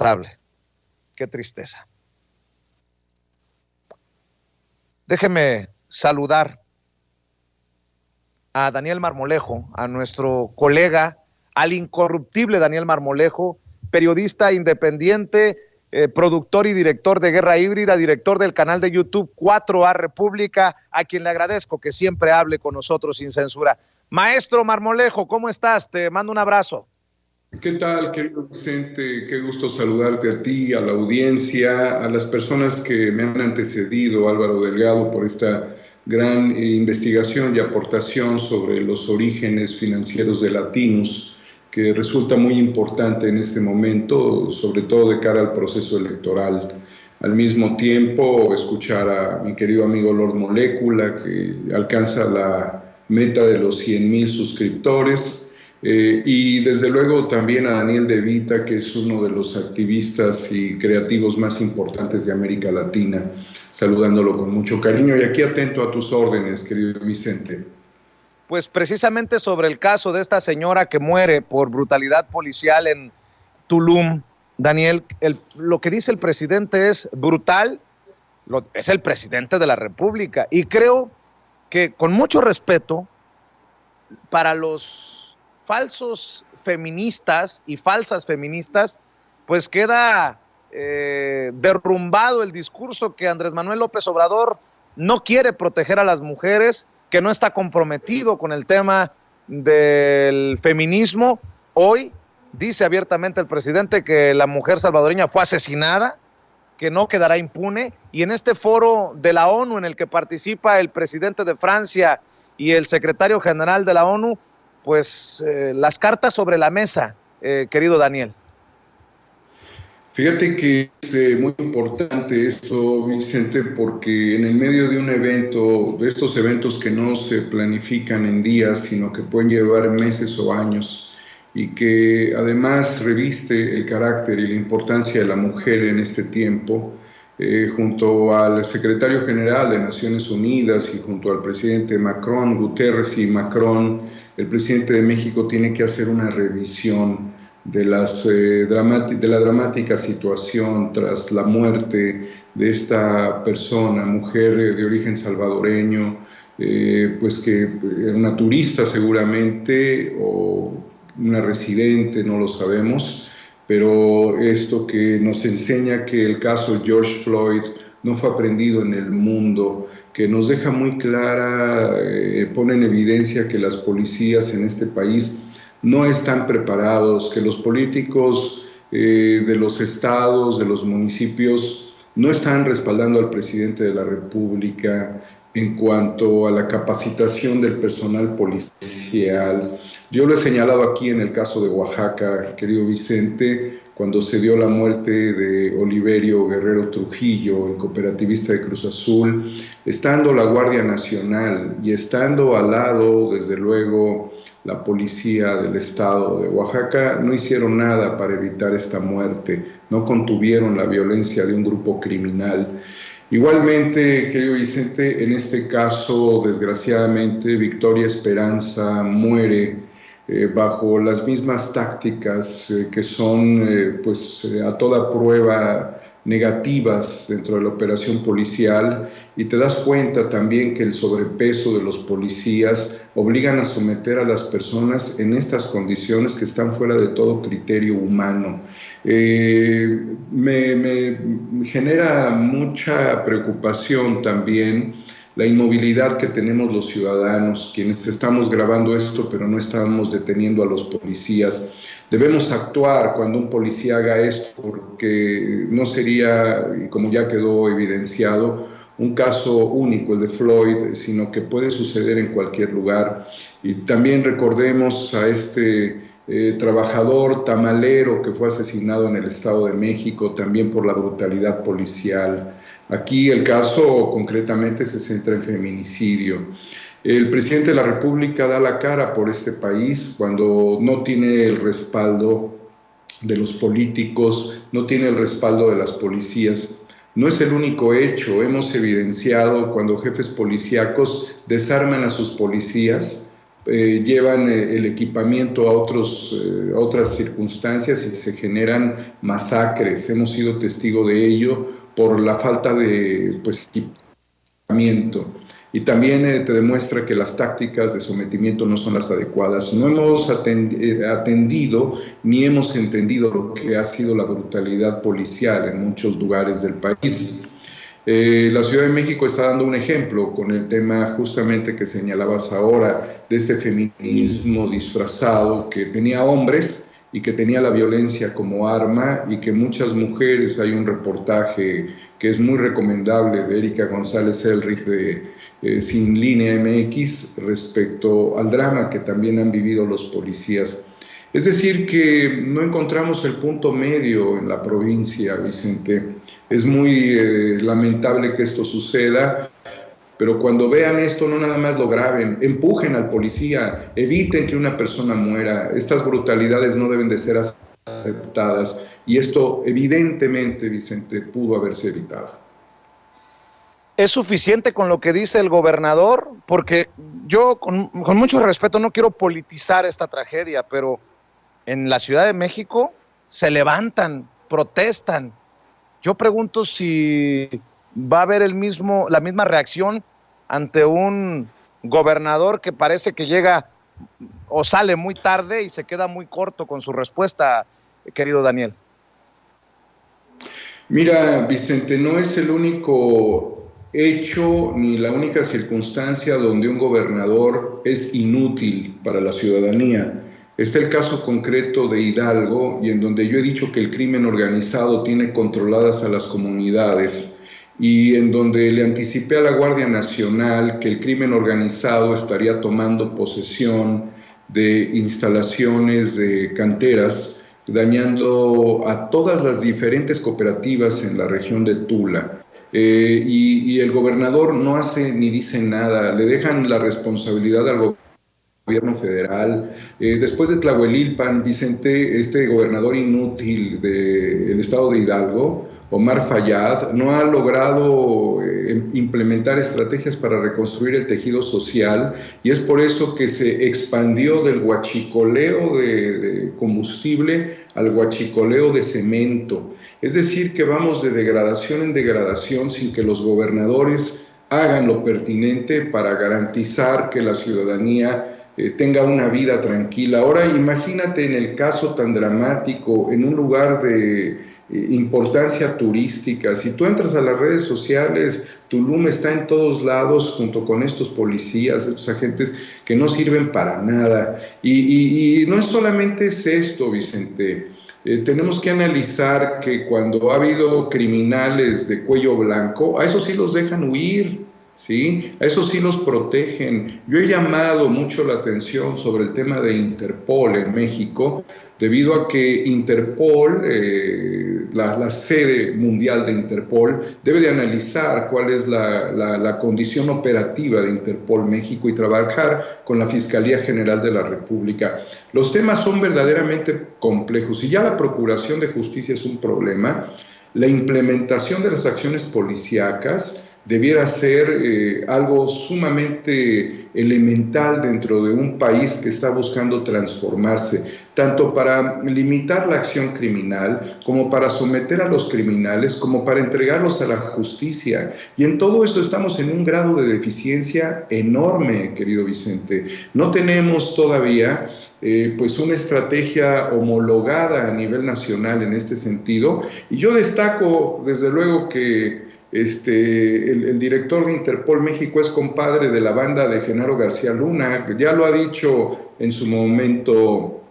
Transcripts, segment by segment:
lamentable. Qué tristeza. Déjeme saludar a Daniel Marmolejo, a nuestro colega, al incorruptible Daniel Marmolejo, periodista independiente, productor y director de Guerra Híbrida, director del canal de YouTube 4A República, a quien le agradezco que siempre hable con nosotros sin censura. Maestro Marmolejo, ¿cómo estás? Te mando un abrazo. ¿Qué tal, querido Vicente? Qué gusto saludarte a ti, a la audiencia, a las personas que me han antecedido, Álvaro Delgado, por esta gran investigación y aportación sobre los orígenes financieros de Latinus, que resulta muy importante en este momento, sobre todo de cara al proceso electoral. Al mismo tiempo, escuchar a mi querido amigo Lord Molécula, que alcanza la meta de los 100,000 suscriptores, y desde luego también a Daniel De Vita, que es uno de los activistas y creativos más importantes de América Latina, saludándolo con mucho cariño y aquí atento a tus órdenes, querido Vicente. Pues precisamente sobre el caso de esta señora que muere por brutalidad policial en Tulum, Daniel, lo que dice el presidente es brutal, es el presidente de la República, y creo que con mucho respeto para los falsos feministas y falsas feministas, pues queda derrumbado el discurso que Andrés Manuel López Obrador no quiere proteger a las mujeres, que no está comprometido con el tema del feminismo. Hoy dice abiertamente el presidente que la mujer salvadoreña fue asesinada, que no quedará impune, y en este foro de la ONU en el que participa el presidente de Francia y el secretario general de la ONU, pues las cartas sobre la mesa, querido Daniel. Fíjate que es muy importante esto, Vicente, porque en el medio de un evento, de estos eventos que no se planifican en días, sino que pueden llevar meses o años, y que además reviste el carácter y la importancia de la mujer en este tiempo, junto al secretario general de Naciones Unidas y junto al presidente Macron, Guterres y Macron, el presidente de México tiene que hacer una revisión de la dramática situación tras la muerte de esta persona, mujer de origen salvadoreño, pues que era una turista seguramente o una residente, no lo sabemos, pero esto que nos enseña que el caso George Floyd no fue aprendido en el mundo, que nos deja muy clara, pone en evidencia que las policías en este país no están preparados, que los políticos de los estados, de los municipios, no están respaldando al presidente de la República en cuanto a la capacitación del personal policial. Yo lo he señalado aquí en el caso de Oaxaca, querido Vicente, cuando se dio la muerte de Oliverio Guerrero Trujillo, el cooperativista de Cruz Azul, estando la Guardia Nacional y estando al lado, desde luego, la policía del estado de Oaxaca, no hicieron nada para evitar esta muerte, no contuvieron la violencia de un grupo criminal. Igualmente, querido Vicente, en este caso, desgraciadamente, Victoria Esperanza muere bajo las mismas tácticas que son a toda prueba negativas dentro de la operación policial, y te das cuenta también que el sobrepeso de los policías obligan a someter a las personas en estas condiciones que están fuera de todo criterio humano. Me genera mucha preocupación también la inmovilidad que tenemos los ciudadanos, quienes estamos grabando esto, pero no estamos deteniendo a los policías. Debemos actuar cuando un policía haga esto, porque no sería, como ya quedó evidenciado, un caso único, el de Floyd, sino que puede suceder en cualquier lugar. Y también recordemos a este trabajador tamalero que fue asesinado en el Estado de México, también por la brutalidad policial. Aquí el caso concretamente se centra en feminicidio. El presidente de la República da la cara por este país cuando no tiene el respaldo de los políticos, no tiene el respaldo de las policías. No es el único hecho, hemos evidenciado cuando jefes policíacos desarman a sus policías llevan el equipamiento a otras circunstancias y se generan masacres. Hemos sido testigo de ello por la falta de equipamiento. Y también te demuestra que las tácticas de sometimiento no son las adecuadas. No hemos atendido ni hemos entendido lo que ha sido la brutalidad policial en muchos lugares del país. La Ciudad de México está dando un ejemplo con el tema justamente que señalabas ahora, de este feminismo disfrazado que tenía hombres y que tenía la violencia como arma, y que muchas mujeres, hay un reportaje que es muy recomendable de Erika González Elric de Sin Línea MX respecto al drama que también han vivido los policías. Es decir, que no encontramos el punto medio en la provincia, Vicente. Es muy lamentable que esto suceda, pero cuando vean esto, no nada más lo graben, empujen al policía, eviten que una persona muera. Estas brutalidades no deben de ser aceptadas, y esto evidentemente, Vicente, pudo haberse evitado. ¿Es suficiente con lo que dice el gobernador? Porque yo, con mucho respeto, no quiero politizar esta tragedia, pero en la Ciudad de México se levantan, protestan. Yo pregunto si va a haber la misma reacción ante un gobernador que parece que llega o sale muy tarde y se queda muy corto con su respuesta, querido Daniel. Mira, Vicente, no es el único hecho ni la única circunstancia donde un gobernador es inútil para la ciudadanía. Está el caso concreto de Hidalgo, y en donde yo he dicho que el crimen organizado tiene controladas a las comunidades, y en donde le anticipé a la Guardia Nacional que el crimen organizado estaría tomando posesión de instalaciones de canteras, dañando a todas las diferentes cooperativas en la región de Tula. Y el gobernador no hace ni dice nada, le dejan la responsabilidad al gobierno federal. Después de Tlahuelilpan, Vicente, este gobernador inútil del estado de Hidalgo, Omar Fayad, no ha logrado implementar estrategias para reconstruir el tejido social, y es por eso que se expandió del huachicoleo de combustible al huachicoleo de cemento. Es decir, que vamos de degradación en degradación sin que los gobernadores hagan lo pertinente para garantizar que la ciudadanía tenga una vida tranquila. Ahora imagínate en el caso tan dramático, en un lugar de importancia turística. Si tú entras a las redes sociales, Tulum está en todos lados junto con estos policías, estos agentes que no sirven para nada. Y no es solamente esto, Vicente. Tenemos que analizar que cuando ha habido criminales de cuello blanco, a esos sí los dejan huir, ¿sí? A esos sí los protegen. Yo he llamado mucho la atención sobre el tema de Interpol en México, debido a que Interpol, la sede mundial de Interpol, debe de analizar cuál es la condición operativa de Interpol México y trabajar con la Fiscalía General de la República. Los temas son verdaderamente complejos. Si ya la Procuración de Justicia es un problema, la implementación de las acciones policíacas debiera ser algo sumamente elemental dentro de un país que está buscando transformarse, tanto para limitar la acción criminal, como para someter a los criminales, como para entregarlos a la justicia. Y en todo esto estamos en un grado de deficiencia enorme, querido Vicente. No tenemos todavía pues una estrategia homologada a nivel nacional en este sentido. Y yo destaco, desde luego, que el director de Interpol México es compadre de la banda de Genaro García Luna. Ya lo ha dicho en su momento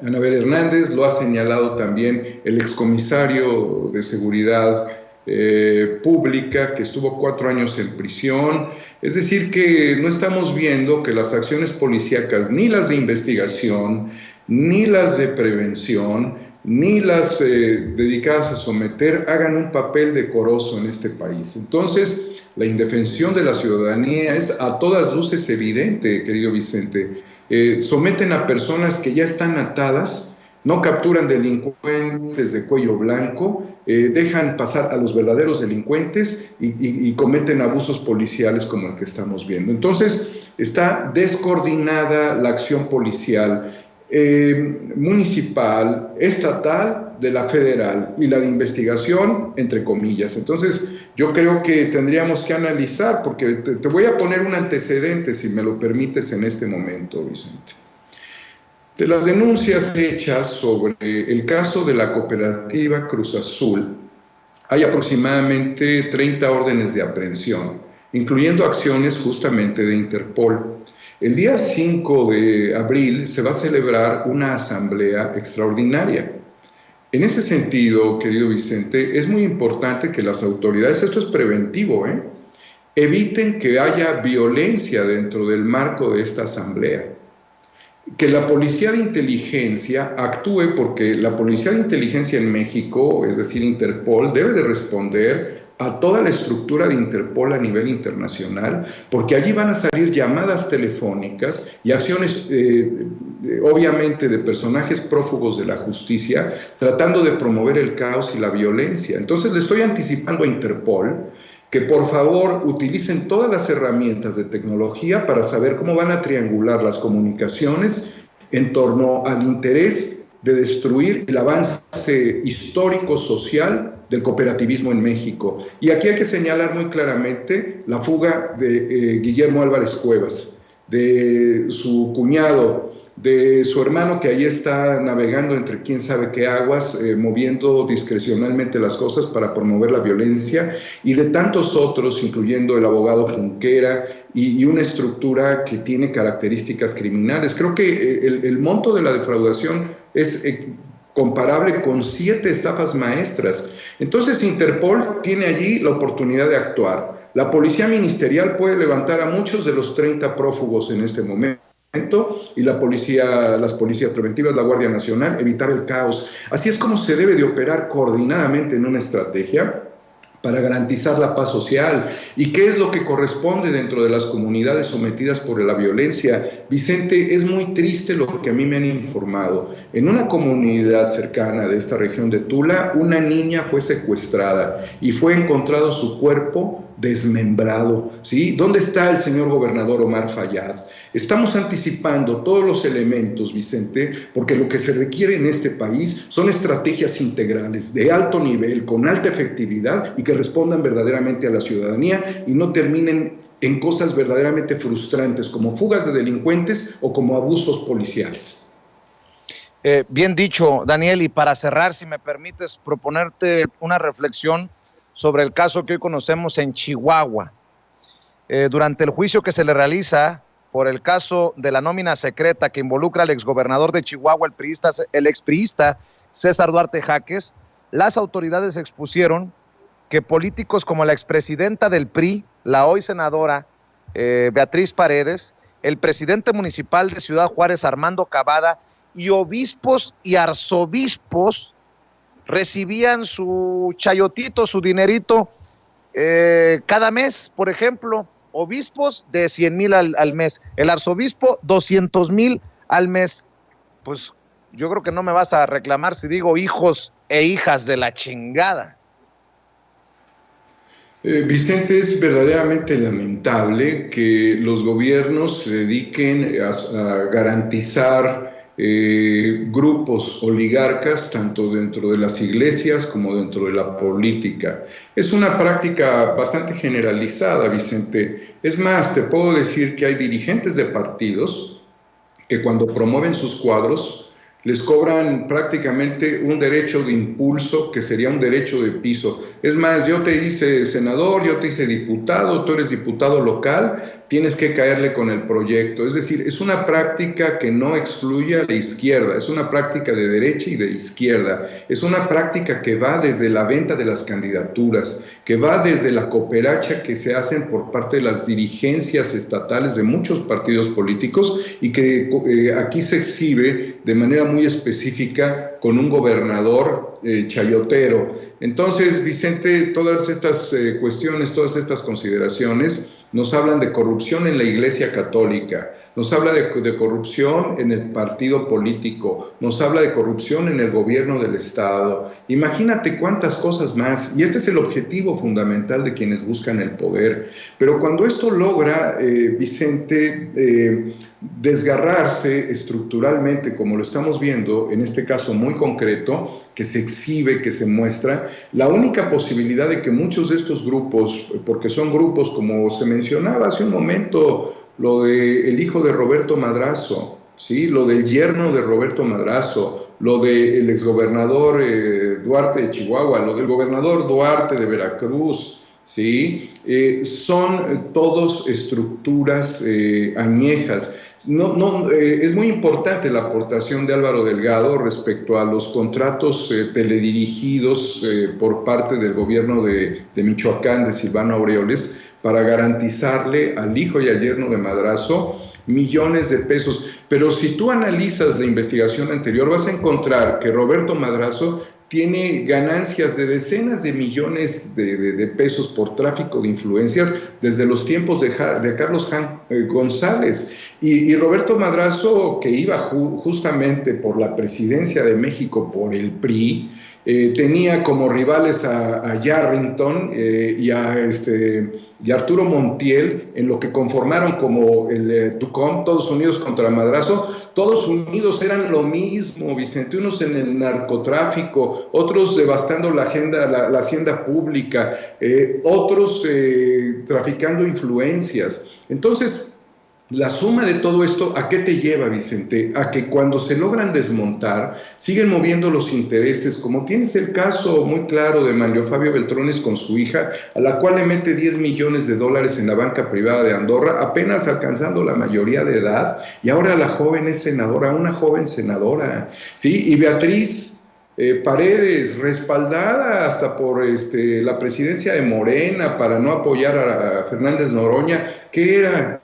Anabel Hernández, lo ha señalado también el excomisario de Seguridad Pública, que estuvo 4 años en prisión. Es decir, que no estamos viendo que las acciones policíacas, ni las de investigación, ni las de prevención, ni las dedicadas a someter, hagan un papel decoroso en este país. Entonces, la indefensión de la ciudadanía es a todas luces evidente, querido Vicente. Someten a personas que ya están atadas no capturan delincuentes de cuello blanco, dejan pasar a los verdaderos delincuentes y cometen abusos policiales como el que estamos viendo. Entonces, está descoordinada la acción policial municipal, estatal, de la federal y la de investigación, entre comillas. Entonces, yo creo que tendríamos que analizar, porque te voy a poner un antecedente, si me lo permites, en este momento, Vicente. De las denuncias hechas sobre el caso de la cooperativa Cruz Azul, hay aproximadamente 30 órdenes de aprehensión, incluyendo acciones justamente de Interpol. El día 5 de abril se va a celebrar una asamblea extraordinaria. En ese sentido, querido Vicente, es muy importante que las autoridades, esto es preventivo, eviten que haya violencia dentro del marco de esta asamblea. Que la Policía de Inteligencia actúe, porque la Policía de Inteligencia en México, es decir, Interpol, debe de responder a toda la estructura de Interpol a nivel internacional, porque allí van a salir llamadas telefónicas y acciones, obviamente, de personajes prófugos de la justicia, tratando de promover el caos y la violencia. Entonces, le estoy anticipando a Interpol que por favor utilicen todas las herramientas de tecnología para saber cómo van a triangular las comunicaciones en torno al interés de destruir el avance histórico social del cooperativismo en México. Y aquí hay que señalar muy claramente la fuga de Guillermo Álvarez Cuevas, de su cuñado, de su hermano, que ahí está navegando entre quién sabe qué aguas, moviendo discrecionalmente las cosas para promover la violencia, y de tantos otros, incluyendo el abogado Junquera y una estructura que tiene características criminales. Creo que el monto de la defraudación es comparable con 7 estafas maestras. Entonces, Interpol tiene allí la oportunidad de actuar. La policía ministerial puede levantar a muchos de los 30 prófugos en este momento, y las policías preventivas, la Guardia Nacional, evitar el caos. Así es como se debe de operar coordinadamente en una estrategia para garantizar la paz social. ¿Y qué es lo que corresponde dentro de las comunidades sometidas por la violencia? Vicente, es muy triste lo que a mí me han informado. En una comunidad cercana de esta región de Tula, una niña fue secuestrada y fue encontrado su cuerpo desmembrado, ¿sí? ¿Dónde está el señor gobernador Omar Fayad? Estamos anticipando todos los elementos, Vicente, porque lo que se requiere en este país son estrategias integrales de alto nivel, con alta efectividad y que respondan verdaderamente a la ciudadanía y no terminen en cosas verdaderamente frustrantes como fugas de delincuentes o como abusos policiales. Bien dicho, Daniel, y para cerrar, si me permites proponerte una reflexión sobre el caso que hoy conocemos en Chihuahua. Durante el juicio que se le realiza por el caso de la nómina secreta que involucra al exgobernador de Chihuahua, el expriista César Duarte Jaques, las autoridades expusieron que políticos como la expresidenta del PRI, la hoy senadora Beatriz Paredes, el presidente municipal de Ciudad Juárez, Armando Cavada, y obispos y arzobispos recibían su chayotito, su dinerito cada mes. Por ejemplo, obispos de 100,000 al mes, el arzobispo 200,000 al mes. Pues yo creo que no me vas a reclamar si digo hijos e hijas de la chingada. Vicente, es verdaderamente lamentable que los gobiernos se dediquen a garantizar grupos oligarcas tanto dentro de las iglesias como dentro de la política. Es una práctica bastante generalizada, Vicente. Es más, te puedo decir que hay dirigentes de partidos que cuando promueven sus cuadros les cobran prácticamente un derecho de impulso que sería un derecho de piso. Es más, yo te hice senador, yo te hice diputado, tú eres diputado local, tienes que caerle con el proyecto. Es decir, es una práctica que no excluye a la izquierda, es una práctica de derecha y de izquierda, es una práctica que va desde la venta de las candidaturas, que va desde la cooperacha que se hacen por parte de las dirigencias estatales de muchos partidos políticos y que aquí se exhibe de manera muy específica con un gobernador chayotero. Entonces, Vicente, todas estas cuestiones, todas estas consideraciones nos hablan de corrupción en la Iglesia Católica, nos habla de corrupción en el partido político, nos habla de corrupción en el gobierno del Estado. Imagínate cuántas cosas más, y este es el objetivo fundamental de quienes buscan el poder. Pero cuando esto logra, Vicente, desgarrarse estructuralmente, como lo estamos viendo en este caso muy concreto, que se exhibe, que se muestra, la única posibilidad de que muchos de estos grupos, porque son grupos como se mencionaba hace un momento, lo del hijo de Roberto Madrazo, ¿sí? Lo del yerno de Roberto Madrazo, lo del exgobernador Duarte de Chihuahua, lo del gobernador Duarte de Veracruz, ¿sí? Son todos estructuras añejas. Es muy importante la aportación de Álvaro Delgado respecto a los contratos teledirigidos por parte del gobierno de Michoacán, de Silvano Aureoles, para garantizarle al hijo y al yerno de Madrazo millones de pesos. Pero si tú analizas la investigación anterior, vas a encontrar que Roberto Madrazo tiene ganancias de decenas de millones de pesos por tráfico de influencias desde los tiempos de Carlos González. Y Roberto Madrazo, que iba justamente por la presidencia de México por el PRI, tenía como rivales a Yarrington y a Arturo Montiel, en lo que conformaron como el TUCOM, Todos Unidos contra Madrazo. Todos unidos eran lo mismo, Vicente, unos en el narcotráfico, otros devastando la hacienda pública, otros traficando influencias. Entonces, la suma de todo esto, ¿a qué te lleva, Vicente? A que cuando se logran desmontar, siguen moviendo los intereses, como tienes el caso muy claro de Mario Fabio Beltrones con su hija, a la cual le mete $10 millones en la banca privada de Andorra, apenas alcanzando la mayoría de edad, y ahora la joven es senadora, una joven senadora, ¿sí? Y Beatriz Paredes, respaldada hasta por la presidencia de Morena para no apoyar a Fernández Noroña, ¿qué era?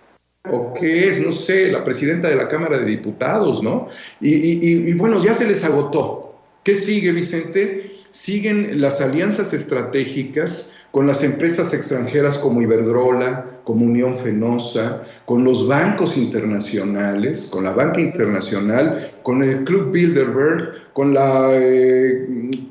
O qué es, no sé, la presidenta de la Cámara de Diputados, ¿no? Y bueno, ya se les agotó. ¿Qué sigue, Vicente? Siguen las alianzas estratégicas con las empresas extranjeras como Iberdrola, como Unión Fenosa, con los bancos internacionales, con la banca internacional, con el Club Bilderberg, con la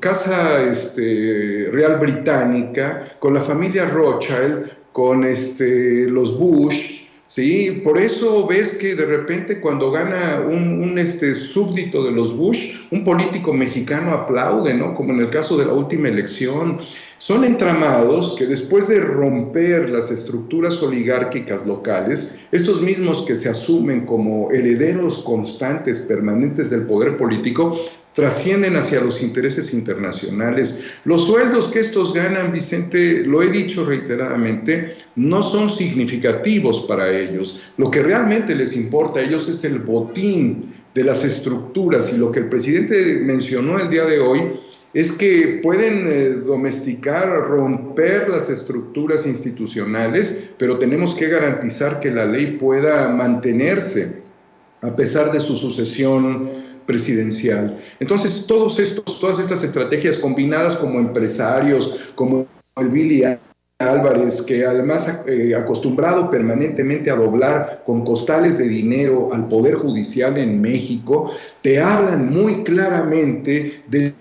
Casa Real Británica, con la familia Rothschild, con los Bush. Sí, por eso ves que de repente cuando gana un súbdito de los Bush, un político mexicano aplaude, ¿no? Como en el caso de la última elección. Son entramados que después de romper las estructuras oligárquicas locales, estos mismos que se asumen como herederos constantes, permanentes del poder político, trascienden hacia los intereses internacionales. Los sueldos que estos ganan, Vicente, lo he dicho reiteradamente, no son significativos para ellos. Lo que realmente les importa a ellos es el botín de las estructuras, y lo que el presidente mencionó el día de hoy es que pueden domesticar, romper las estructuras institucionales, pero tenemos que garantizar que la ley pueda mantenerse a pesar de su sucesión presidencial. Entonces, todas estas estrategias combinadas como empresarios, como el Billy Álvarez, que además acostumbrado permanentemente a doblar con costales de dinero al Poder Judicial en México, te hablan muy claramente de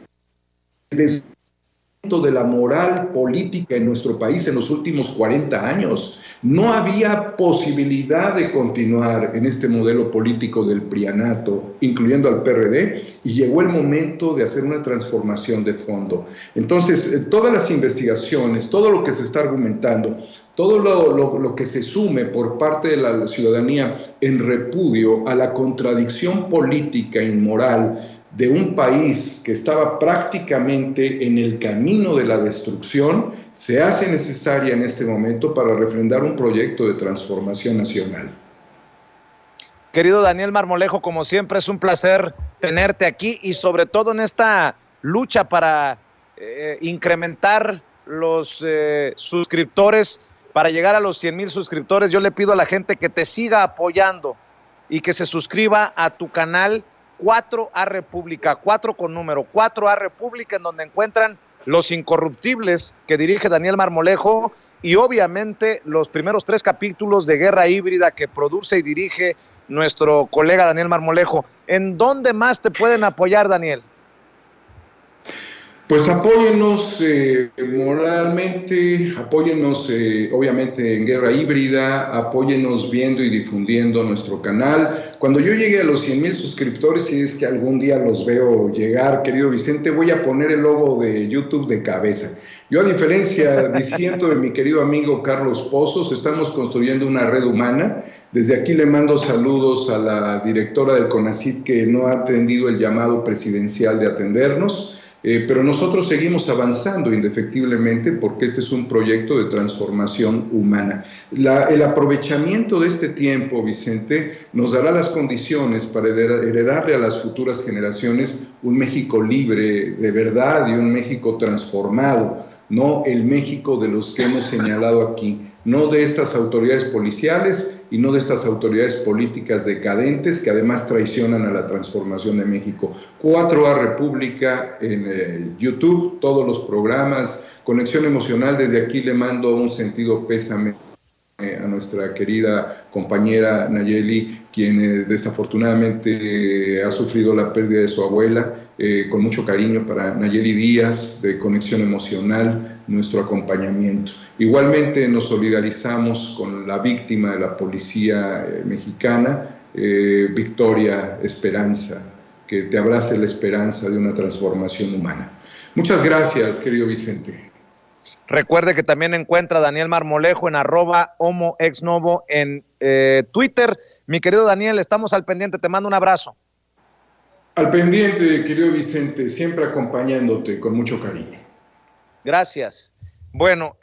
la moral política en nuestro país en los últimos 40 años. No había posibilidad de continuar en este modelo político del prianato, incluyendo al PRD, y llegó el momento de hacer una transformación de fondo. Entonces, todas las investigaciones, todo lo que se está argumentando, todo lo que se sume por parte de la ciudadanía en repudio a la contradicción política y moral de un país que estaba prácticamente en el camino de la destrucción, se hace necesaria en este momento para refrendar un proyecto de transformación nacional. Querido Daniel Marmolejo, como siempre es un placer tenerte aquí, y sobre todo en esta lucha para incrementar los suscriptores, para llegar a los 100,000 suscriptores. Yo le pido a la gente que te siga apoyando y que se suscriba a tu canal 4A República, 4 con número, 4A República, en donde encuentran Los Incorruptibles, que dirige Daniel Marmolejo, y obviamente los primeros 3 capítulos de Guerra Híbrida que produce y dirige nuestro colega Daniel Marmolejo. ¿En dónde más te pueden apoyar, Daniel? Pues apóyennos moralmente, apóyennos obviamente en Guerra Híbrida, apóyennos viendo y difundiendo nuestro canal. Cuando yo llegue a los 100,000 suscriptores, si es que algún día los veo llegar, querido Vicente, voy a poner el logo de YouTube de cabeza. Yo, a diferencia, diciendo de mi querido amigo Carlos Pozos, estamos construyendo una red humana. Desde aquí le mando saludos a la directora del CONACYT, que no ha atendido el llamado presidencial de atendernos. Pero nosotros seguimos avanzando indefectiblemente porque este es un proyecto de transformación humana. El aprovechamiento de este tiempo, Vicente, nos dará las condiciones para heredarle a las futuras generaciones un México libre de verdad y un México transformado, no el México de los que hemos señalado aquí, no de estas autoridades policiales y no de estas autoridades políticas decadentes que además traicionan a la transformación de México. 4A República en YouTube, todos los programas, Conexión Emocional. Desde aquí le mando un sentido pésame a nuestra querida compañera Nayeli, quien desafortunadamente ha sufrido la pérdida de su abuela. Con mucho cariño para Nayeli Díaz, de Conexión Emocional, nuestro acompañamiento. Igualmente nos solidarizamos con la víctima de la policía mexicana, Victoria Esperanza, que te abrace la esperanza de una transformación humana. Muchas gracias, querido Vicente. Recuerde que también encuentra a Daniel Marmolejo en @homoexnovo en Twitter. Mi querido Daniel, estamos al pendiente, te mando un abrazo. Al pendiente, querido Vicente, siempre acompañándote con mucho cariño. Gracias. Bueno,